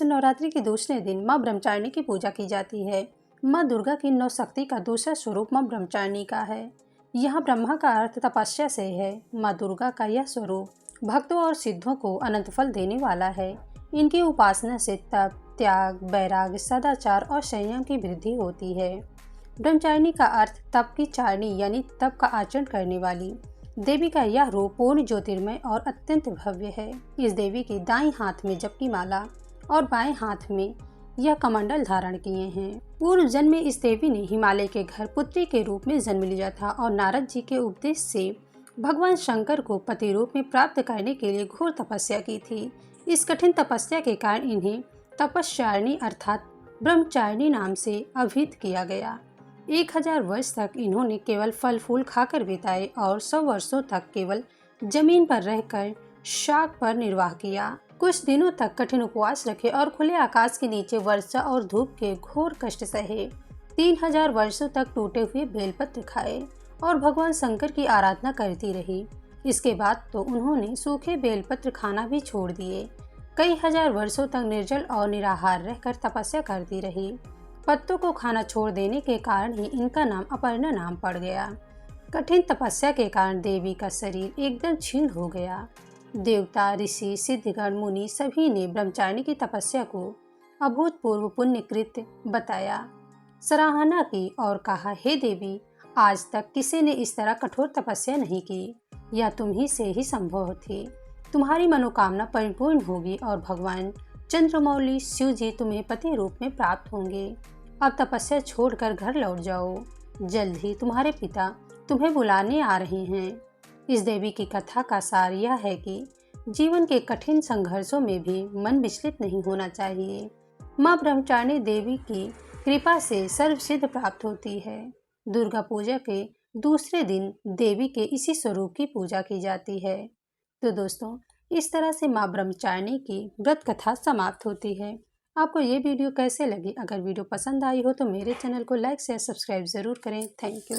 दोस्तों, नवरात्रि के दूसरे दिन मां ब्रह्मचारिणी की पूजा की जाती है। मां दुर्गा की नौ शक्ति का दूसरा स्वरूप मां ब्रह्मचारिणी का है। यहाँ ब्रह्मा का अर्थ तपस्या से है। मां दुर्गा का यह स्वरूप भक्तों और सिद्धों को अनंत फल देने वाला है। इनकी उपासना से तप, त्याग, वैराग्य, सदाचार और संयम की वृद्धि होती है। ब्रह्मचारिणी का अर्थ तप की चारिणी यानी तप का आचरण करने वाली। देवी का यह रूप पूर्ण ज्योतिर्मय और अत्यंत भव्य है। इस देवी के दाईं हाथ में जप की माला और बाएं हाथ में यह कमंडल धारण किए हैं। पूर्व जन्म में इस देवी ने हिमालय के घर पुत्री के रूप में जन्म लिया था और नारद जी के उपदेश से भगवान शंकर को पति रूप में प्राप्त करने के लिए घोर तपस्या की थी। इस कठिन तपस्या के कारण इन्हें तपस्यारिणी अर्थात ब्रह्मचारिणी नाम से अभिहित किया गया। 1000 वर्ष तक इन्होंने केवल फल फूल खाकर बिताए और 100 वर्षों तक केवल जमीन पर रहकर शाक पर निर्वाह किया। कुछ दिनों तक कठिन उपवास रखे और खुले आकाश के नीचे वर्षा और धूप के घोर कष्ट सहे। 3000 वर्षों तक टूटे हुए बेलपत्र खाए और भगवान शंकर की आराधना करती रही। इसके बाद तो उन्होंने सूखे बेलपत्र खाना भी छोड़ दिए। कई हजार वर्षों तक निर्जल और निराहार रहकर तपस्या करती रही। पत्तों को खाना छोड़ देने के कारण ही इनका नाम अपर्णा नाम पड़ गया। कठिन तपस्या के कारण देवी का शरीर एकदम क्षीण हो गया। देवता, ऋषि, सिद्धगण, मुनि सभी ने ब्रह्मचारिणी की तपस्या को अभूतपूर्व पुण्य कृत्य बताया, सराहना की और कहा, हे देवी, आज तक किसी ने इस तरह कठोर तपस्या नहीं की। यह तुम ही से ही संभव थी। तुम्हारी मनोकामना परिपूर्ण होगी और भगवान चंद्रमौली शिव जी तुम्हें पति रूप में प्राप्त होंगे। अब तपस्या छोड़कर घर लौट जाओ। जल्द ही तुम्हारे पिता तुम्हें बुलाने आ रहे हैं। इस देवी की कथा का सार यह है कि जीवन के कठिन संघर्षों में भी मन विचलित नहीं होना चाहिए। मां ब्रह्मचारिणी देवी की कृपा से सर्वसिद्ध प्राप्त होती है। दुर्गा पूजा के दूसरे दिन देवी के इसी स्वरूप की पूजा की जाती है। तो दोस्तों, इस तरह से मां ब्रह्मचारिणी की व्रत कथा समाप्त होती है। आपको ये वीडियो कैसे लगी? अगर वीडियो पसंद आई हो तो मेरे चैनल को लाइक शेयर सब्सक्राइब ज़रूर करें। Thank you.